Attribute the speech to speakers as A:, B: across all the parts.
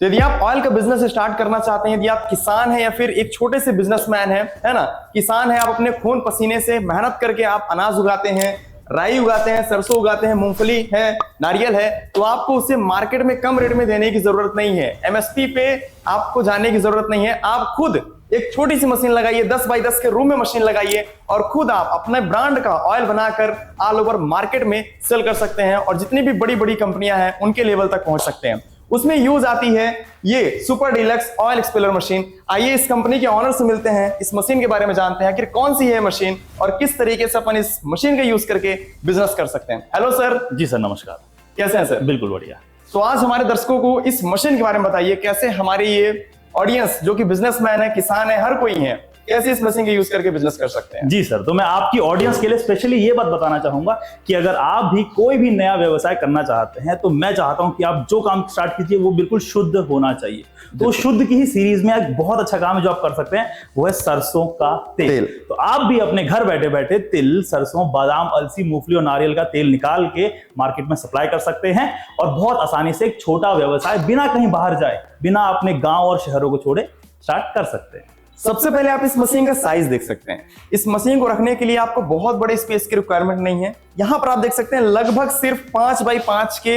A: तो यदि आप ऑयल का बिजनेस स्टार्ट करना चाहते हैं, यदि आप किसान हैं या फिर एक छोटे से बिजनेसमैन हैं, है ना, किसान है, आप अपने खून पसीने से मेहनत करके आप अनाज उगाते हैं, राई उगाते हैं, सरसों उगाते हैं, मूंगफली है, नारियल है, तो आपको उसे मार्केट में कम रेट में देने की जरूरत नहीं है, एमएसपी पे आपको जाने की जरूरत नहीं है। आप खुद एक छोटी सी मशीन लगाइए, 10 बाई 10 के रूम में मशीन लगाइए और खुद आप अपने ब्रांड का ऑयल बनाकर ऑल ओवर मार्केट में सेल कर सकते हैं और जितनी भी बड़ी बड़ी कंपनियां हैं उनके लेवल तक पहुंच सकते हैं। उसमें यूज आती है ये super deluxe oil expeller machine. आइए इस कंपनी के ऑनर से मिलते हैं, इस मशीन के बारे में जानते हैं कि कौन सी है मशीन और किस तरीके से अपन इस मशीन का यूज करके बिजनेस कर सकते हैं। Hello sir.
B: जी सर, नमस्कार।
A: कैसे हैं सर?
B: बिल्कुल बढ़िया।
A: तो आज हमारे दर्शकों को इस मशीन के बारे में बताइए, कैसे हमारी ये ऑडियंस जो कि बिजनेसमैन है, किसान है, हर कोई है, कैसे इस मशीन के यूज करके बिजनेस कर सकते हैं।
B: जी सर, तो मैं आपकी ऑडियंस के लिए स्पेशली ये बात बताना चाहूंगा कि अगर आप भी कोई भी नया व्यवसाय करना चाहते हैं तो मैं चाहता हूं कि आप जो काम स्टार्ट कीजिए वो बिल्कुल शुद्ध होना चाहिए। तो शुद्ध की ही सीरीज में एक बहुत अच्छा काम है जो आप कर सकते हैं, वो है सरसों का तेल। तो आप भी अपने घर बैठे बैठे तिल, सरसों, बादाम, अलसी, मूंगफली और नारियल का तेल निकाल के मार्केट में सप्लाई कर सकते हैं और बहुत आसानी से एक छोटा व्यवसाय बिना कहीं बाहर जाए, बिना अपने गांव और शहरों को छोड़े स्टार्ट कर सकते हैं।
A: सबसे पहले आप इस मशीन का साइज देख सकते हैं। इस मशीन को रखने के लिए आपको बहुत बड़े स्पेस की रिक्वायरमेंट नहीं है। यहां पर आप देख सकते हैं लगभग सिर्फ 5 बाई 5 के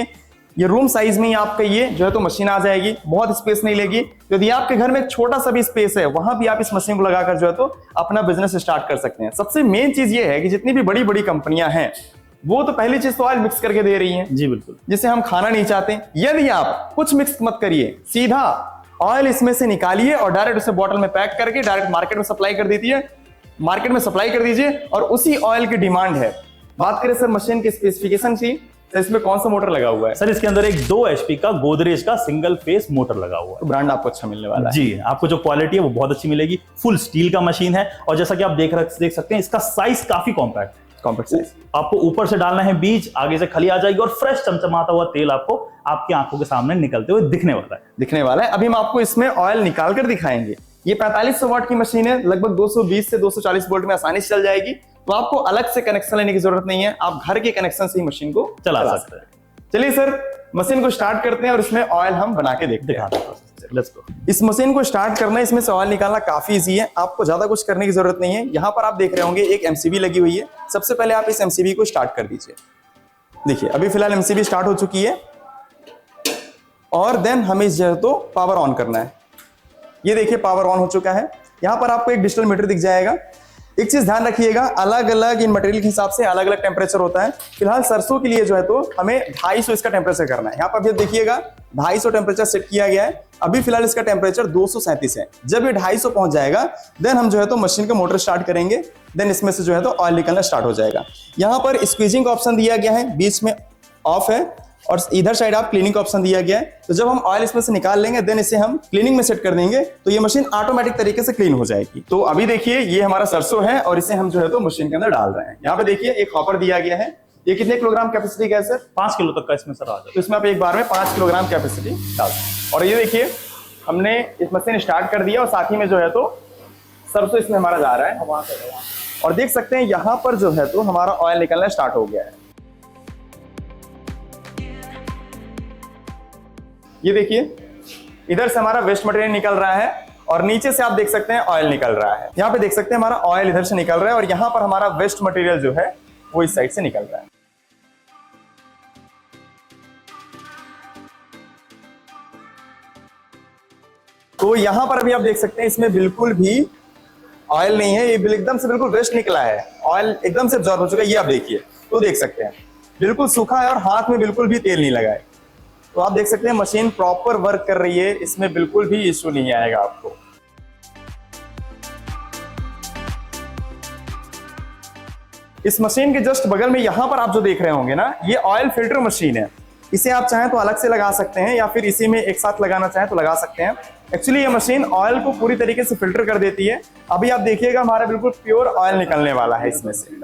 A: ये रूम साइज में ही आपका ये जो है तो मशीन आ जाएगी, बहुत स्पेस नहीं लेगी। तो यदि आपके घर में एक छोटा सा भी स्पेस है, वहां भी आप इस मशीन को लगाकर जो है तो अपना बिजनेस स्टार्ट कर सकते हैं। सबसे मेन चीज ये है कि जितनी भी बड़ी बड़ी कंपनियां हैं वो तो पहली चीज तो ऑयल मिक्स करके दे रही हैं।
B: जी बिल्कुल,
A: जिसे हम खाना नहीं चाहते। यदि आप कुछ मिक्स मत करिए, सीधा ऑयल इसमें से निकालिए और डायरेक्ट उसे बॉटल में पैक करके डायरेक्ट मार्केट में सप्लाई कर दीजिए, मार्केट में सप्लाई कर दीजिए और उसी ऑयल की डिमांड है। बात करें सर मशीन की स्पेसिफिकेशन की, तो इसमें कौन सा मोटर लगा हुआ है?
B: सर इसके अंदर एक 2 HP का गोदरेज का सिंगल फेस मोटर लगा हुआ है।
A: तो ब्रांड आपको अच्छा मिलने वाला है।
B: जी, आपको जो क्वालिटी है वो बहुत अच्छी मिलेगी। फुल स्टील का मशीन है और जैसा कि आप देख सकते हैं इसका साइज काफी कॉम्पैक्ट
A: साइज।
B: आपको ऊपर से डालना है बीज, आगे से खली आ जाएगी और फ्रेश चमचमाता हुआ तेल आपको आपकी आंखों के सामने निकलते हुए दिखने वाला है।
A: अभी हम आपको इसमें ऑयल निकाल कर दिखाएंगे। ये 4500 वाट की मशीन है, लगभग 220 से 240 वोल्ट में आसानी से चल जाएगी। तो आपको अलग से कनेक्शन लेने की जरूरत नहीं है, आप घर के कनेक्शन से ही मशीन को चला सकते हैं। चलिए सर मशीन को स्टार्ट करते हैं और इसमें ऑयल हम बना के देखते हैं।
B: Let's go.
A: इस मशीन को स्टार्ट करना, इसमें से ऑयल निकालना काफी इजी है, आपको ज्यादा कुछ करने की जरूरत नहीं है। यहाँ पर आप देख रहे होंगे एक एमसीबी लगी हुई है। सबसे पहले आप इस एमसीबी को स्टार्ट कर दीजिए। देखिए अभी फिलहाल एमसीबी स्टार्ट हो चुकी है और देन हमें इस जो तो पावर ऑन करना है। ये देखिए पावर ऑन हो चुका है। यहाँ पर आपको एक डिजिटल मीटर दिख जाएगा। एक चीज ध्यान रखिएगा, अलग अलग इन मटेरियल के हिसाब से अलग अलग टेम्परेचर होता है। फिलहाल सरसों के लिए जो है तो हमें 250 इसका टेम्परेचर करना है। यहाँ पर भी देखिएगा 250 टेम्परेचर सेट किया गया है। अभी फिलहाल इसका टेम्परेचर 237 है। जब ये 250 पहुंच जाएगा देन हम जो है तो मशीन का मोटर स्टार्ट करेंगे। देन इसमें से जो है तो ऑयल निकलना स्टार्ट हो जाएगा। यहाँ पर स्क्वीजिंग का ऑप्शन दिया गया है, बीच में ऑफ है और इधर साइड आप क्लीनिंग का ऑप्शन दिया गया है। तो जब हम ऑयल इसमें से निकाल लेंगे देन इसे हम क्लीनिंग में सेट कर देंगे तो ये मशीन ऑटोमेटिक तरीके से क्लीन हो जाएगी। तो अभी देखिए ये हमारा सरसों है और इसे हम जो है तो मशीन के अंदर डाल रहे हैं। यहाँ पे देखिए एक हॉपर दिया गया है। ये कितने किलोग्राम कैपेसिटी का है सर?
B: 5 किलो तक का इसमें सर आ जाएगा।
A: तो इसमें आप एक बार में 5 किलोग्राम कैपेसिटी डाल दें। और ये देखिए हमने इस मशीन स्टार्ट कर दिया और साथ ही में जो है तो सरसों इसमें हमारा जा रहा है और देख सकते हैं यहाँ पर जो है तो हमारा ऑयल निकलना स्टार्ट हो गया है। ये देखिए इधर से हमारा वेस्ट मटेरियल निकल रहा है और नीचे से आप देख सकते हैं ऑयल निकल रहा है। यहाँ पे देख सकते हैं हमारा ऑयल इधर से निकल रहा है और यहाँ पर हमारा वेस्ट मटेरियल जो है वो इस साइड से निकल रहा है। तो यहाँ पर अभी आप देख सकते हैं इसमें बिल्कुल भी ऑयल नहीं है, ये एकदम से बिल्कुल वेस्ट निकला है। ऑयल एकदम से अब्जॉर्ब हो चुका है। ये आप देखिए तो देख सकते हैं बिल्कुल सूखा है और हाथ में बिल्कुल भी तेल नहीं लगा है। तो आप देख सकते हैं मशीन प्रॉपर वर्क कर रही है, इसमें बिल्कुल भी इश्यू नहीं आएगा आपको। इस मशीन के जस्ट बगल में यहां पर आप जो देख रहे होंगे ना, ये ऑयल फिल्टर मशीन है। इसे आप चाहें तो अलग से लगा सकते हैं या फिर इसी में एक साथ लगाना चाहें तो लगा सकते हैं। एक्चुअली ये मशीन ऑयल को पूरी तरीके से फिल्टर कर देती है। अभी आप देखिएगा हमारा बिल्कुल प्योर ऑयल निकलने वाला है इसमें से।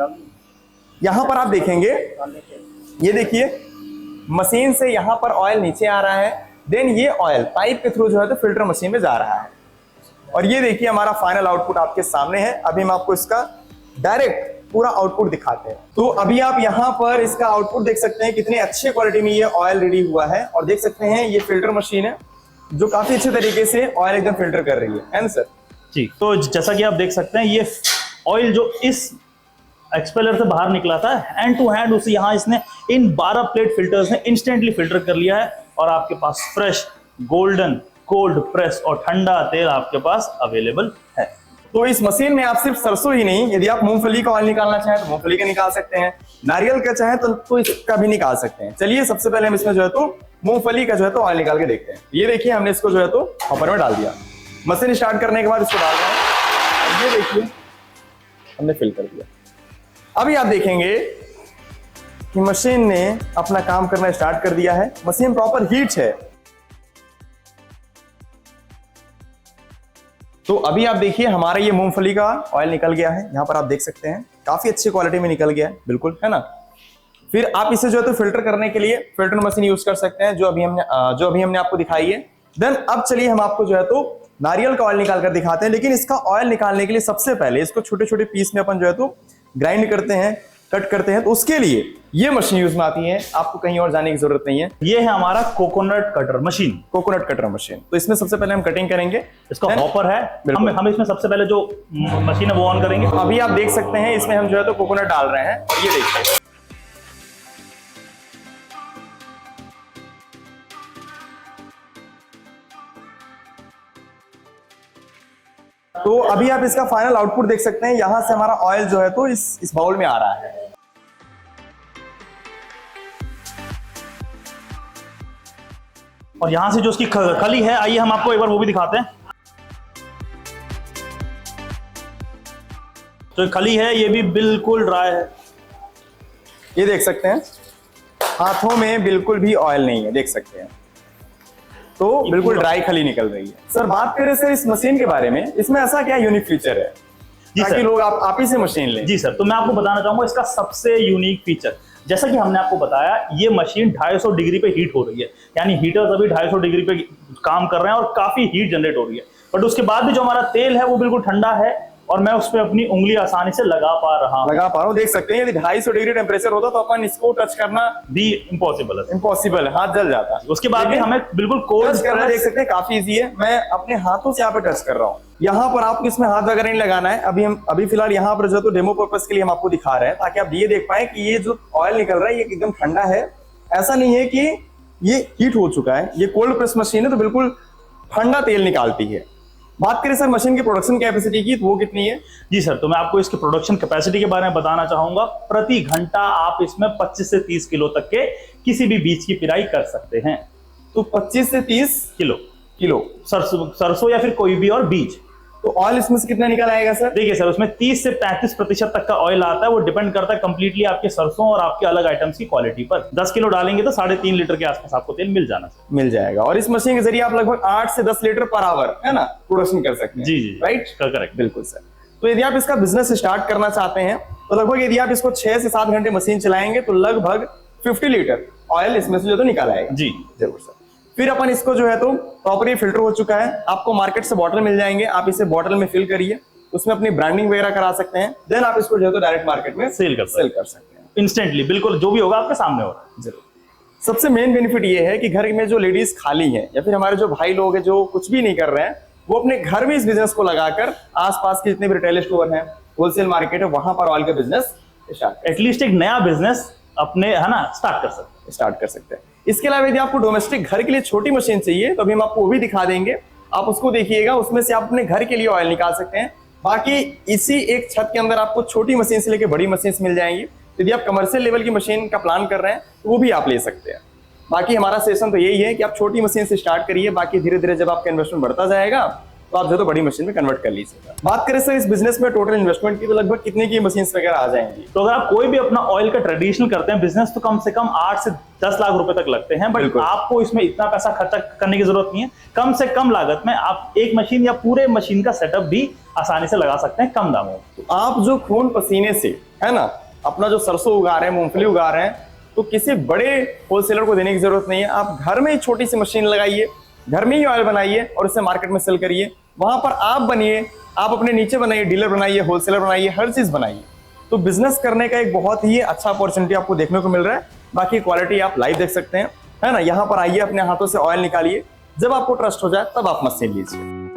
A: यहां पर आप देखेंगे, ये देखिए मशीन से यहां पर ऑयल नीचे आ रहा है, देन ये ऑयल पाइप के थ्रू जो है तो फिल्टर मशीन में जा रहा है और ये देखिए हमारा फाइनल आउटपुट आपके सामने है। अभी हम आपको इसका डायरेक्ट पूरा आउटपुट दिखाते हैं। तो अभी आप यहाँ पर इसका आउटपुट देख सकते हैं कितने अच्छे क्वालिटी में ये ऑयल रेडी हुआ है और देख सकते हैं ये फिल्टर मशीन है जो काफी अच्छे तरीके से ऑयल एकदम फिल्टर कर रही है ना सर?
B: जी, तो जैसा कि आप देख सकते हैं ये ऑयल जो इस एक्सपेलर से बाहर निकला था, हैंड टू हैंड उसे यहाँ इसने इन 12 प्लेट फिल्टर्स ने इंस्टेंटली फिल्टर कर लिया है और आपके पास फ्रेश गोल्डन कोल्ड प्रेस और ठंडा तेल आपके पास अवेलेबल है।
A: तो इस मशीन में आप सिर्फ सरसों ही नहीं, यदि आप मूंगफली का ऑयल निकालना चाहें तो मूंगफली का निकाल सकते हैं, नारियल का चाहें तो इसका भी निकाल सकते हैं। चलिए सबसे पहले हम इसमें जो है तो मूंगफली का जो है तो ऑयल निकाल के देखते हैं। ये देखिए हमने इसको जो है तो हॉपर में डाल दिया। मशीन स्टार्ट करने के बाद इसको डाल रहे हैं, ये देखिए हमने फिल कर दिया। अभी आप देखेंगे कि मशीन ने अपना काम करना स्टार्ट कर दिया है। मशीन प्रॉपर हीट है। तो अभी आप देखिए हमारा ये मूंगफली का ऑयल निकल गया है। यहाँ पर आप देख सकते हैं काफी अच्छी क्वालिटी में निकल गया है, बिल्कुल, है ना। फिर आप इसे जो है तो फिल्टर करने के लिए फिल्टर मशीन यूज कर सकते हैं, जो अभी हमने आपको दिखाई है। देन अब चलिए हम आपको जो है तो नारियल का ऑयल निकाल कर दिखाते हैं। लेकिन इसका ऑयल निकालने के लिए सबसे पहले इसको छोटे छोटे पीस में अपन जो है तो ग्राइंड करते हैं, कट करते हैं। तो उसके लिए ये मशीन यूज में आती है, आपको कहीं और जाने की जरूरत नहीं है।
B: ये है हमारा coconut cutter machine.
A: Coconut cutter machine. तो इसमें सबसे पहले हम कटिंग करेंगे।
B: इसका हॉपर है। हम इसमें सबसे पहले जो मशीन है वो ऑन करेंगे।
A: अभी आप देख सकते हैं इसमें हम जो है तो कोकोनट डाल रहे हैं, ये देखिए। तो अभी आप इसका फाइनल आउटपुट देख सकते हैं। यहां से हमारा ऑयल जो है तो इस बाउल में आ रहा है।
B: और यहां से जो उसकी खली है, आइए हम आपको एक बार वो भी दिखाते हैं। तो खली है, ये भी बिल्कुल ड्राई है।
A: ये देख सकते हैं हाथों में बिल्कुल भी ऑयल नहीं है, देख सकते हैं। तो बिल्कुल ड्राई खली निकल रही है। सर बात करें सर इस मशीन के बारे में, इसमें ऐसा क्या यूनिक फीचर है ताकि लोग आप ही से मशीन लें?
B: जी सर, तो मैं आपको बताना चाहूंगा इसका सबसे यूनिक फीचर। जैसा कि हमने आपको बताया, ये मशीन 250 डिग्री पे हीट हो रही है, यानी हीटर्स अभी 250 डिग्री पे काम कर रहे हैं और काफी हीट जनरेट हो रही है। बट उसके बाद भी जो हमारा तेल है वो बिल्कुल ठंडा है और मैं उस पर अपनी उंगली आसानी से लगा पा रहा हूँ।
A: देख सकते हैं। यदि 250 डिग्री टेम्परेचर होता तो अपन इसको टच करना
B: भी इम्पॉसिबल है,
A: हाथ जल जाता।
B: उसके बाद भी हमें बिल्कुल कोल्ड
A: करना देख सकते हैं, काफी इजी है। मैं अपने हाथों से यहाँ पे टच कर रहा हूँ। यहाँ पर आपको इसमें हाथ वगैरह नहीं लगाना है। अभी फिलहाल यहाँ पर जो तो डेमो पर्पस के लिए हम आपको दिखा रहे हैं, ताकि आप ये देख पाए कि ये जो ऑयल निकल रहा है ये एकदम ठंडा है। ऐसा नहीं है कि ये हीट हो चुका है। ये कोल्ड प्रेस मशीन है तो बिल्कुल ठंडा तेल निकालती है। बात करें सर मशीन की प्रोडक्शन कैपेसिटी की, तो वो कितनी है?
B: जी सर, तो मैं आपको इसकी प्रोडक्शन कैपेसिटी के बारे में बताना चाहूंगा। प्रति घंटा आप इसमें 25 से 30 किलो तक के किसी भी बीज की पिराई कर सकते हैं।
A: तो 25 से 30 किलो
B: सरसों या फिर कोई भी और बीज।
A: तो ऑयल इसमें से कितना निकल आएगा सर?
B: देखिए सर, उसमें 30 से 35% तक का ऑयल आता है। वो डिपेंड करता है कंप्लीटली आपके सरसों और आपके अलग आइटम्स की क्वालिटी पर। 10 किलो डालेंगे तो 3.5 लीटर के आसपास आपको तेल मिल जाएगा। और इस मशीन के जरिए आप लगभग 8 से 10 लीटर पर आवर, है ना, प्रोडक्शन कर सकते हैं। जी,
A: राइट,
B: करेक्ट,
A: बिल्कुल सर। तो यदि आप इसका बिजनेस स्टार्ट करना चाहते हैं तो लगभग यदि आप इसको 6 से 7 घंटे मशीन चलाएंगे तो लगभग 50 लीटर ऑयल इसमें से जो तो निकाल आएगा।
B: जी
A: जरूर सर। फिर अपन इसको जो है तो प्रॉपर फिल्टर हो चुका है। आपको मार्केट से बॉटल मिल जाएंगे, आप इसे बॉटल में फिल करिए, उसमें अपनी ब्रांडिंग वगैरह करा सकते हैं। देन आप इसको जो है तो डायरेक्ट मार्केट में
B: सेल कर सकते हैं इंस्टेंटली। बिल्कुल, जो भी होगा आपके सामने होगा।
A: जरूर। सबसे मेन बेनिफिट ये है कि घर में जो लेडीज खाली हैं या फिर हमारे जो भाई लोग हैं जो कुछ भी नहीं कर रहे हैं, वो अपने घर में इस बिजनेस को लगाकर आसपास के जितने भी रिटेल स्टोर हैं, होलसेल मार्केट है, वहां पर ऑयल का बिजनेस
B: एटलीस्ट एक नया बिजनेस अपने, है ना,
A: स्टार्ट कर सकते हैं। इसके अलावा यदि आपको डोमेस्टिक घर के लिए छोटी मशीन चाहिए तो अभी हम आपको वो भी दिखा देंगे, आप उसको देखिएगा। उसमें से आप अपने घर के लिए ऑयल निकाल सकते हैं। बाकी इसी एक छत के अंदर आपको छोटी मशीन से लेकर बड़ी मशीन मिल जाएंगी। यदि आप कमर्शियल लेवल की मशीन का प्लान कर रहे हैं तो वो भी आप ले सकते हैं। बाकी हमारा सेशन तो यही है कि आप छोटी मशीन से स्टार्ट करिए, बाकी धीरे धीरे जब आपका इन्वेस्टमेंट बढ़ता जाएगा तो आप जो तो बड़ी मशीन में कन्वर्ट कर लीजिएगा। बात करें सर इस बिजनेस में टोटल इन्वेस्टमेंट की, तो लगभग कितने की मशीन वगैरह आ जाएंगी?
B: तो अगर आप कोई भी अपना ऑयल का ट्रेडिशनल करते हैं बिजनेस तो कम से कम 8 से 10 लाख रुपए तक लगते हैं। बट आपको इसमें इतना पैसा खर्चा करने की जरूरत नहीं है। कम से कम लागत में आप एक मशीन या पूरे मशीन का सेटअप भी आसानी से लगा सकते हैं कम दामों में।
A: तो आप जो खून पसीने से, है ना, अपना जो सरसों उगा रहे हैं, मूंगफली उगा रहे हैं, तो किसी बड़े होलसेलर को देने की जरूरत नहीं है। आप घर में ही छोटी सी मशीन लगाइए, घर में ही ऑयल बनाइए और उसे मार्केट में सेल करिए। वहां पर आप बनिए, आप अपने नीचे बनाइए, डीलर बनाइए, होलसेलर बनाइए, हर चीज बनाइए। तो बिजनेस करने का एक बहुत ही अच्छा अपॉर्चुनिटी आपको देखने को मिल रहा है। बाकी क्वालिटी आप लाइव देख सकते हैं, है ना। यहाँ पर आइए, अपने हाथों से ऑयल निकालिए, जब आपको ट्रस्ट हो जाए तब आप मशीन लीजिए।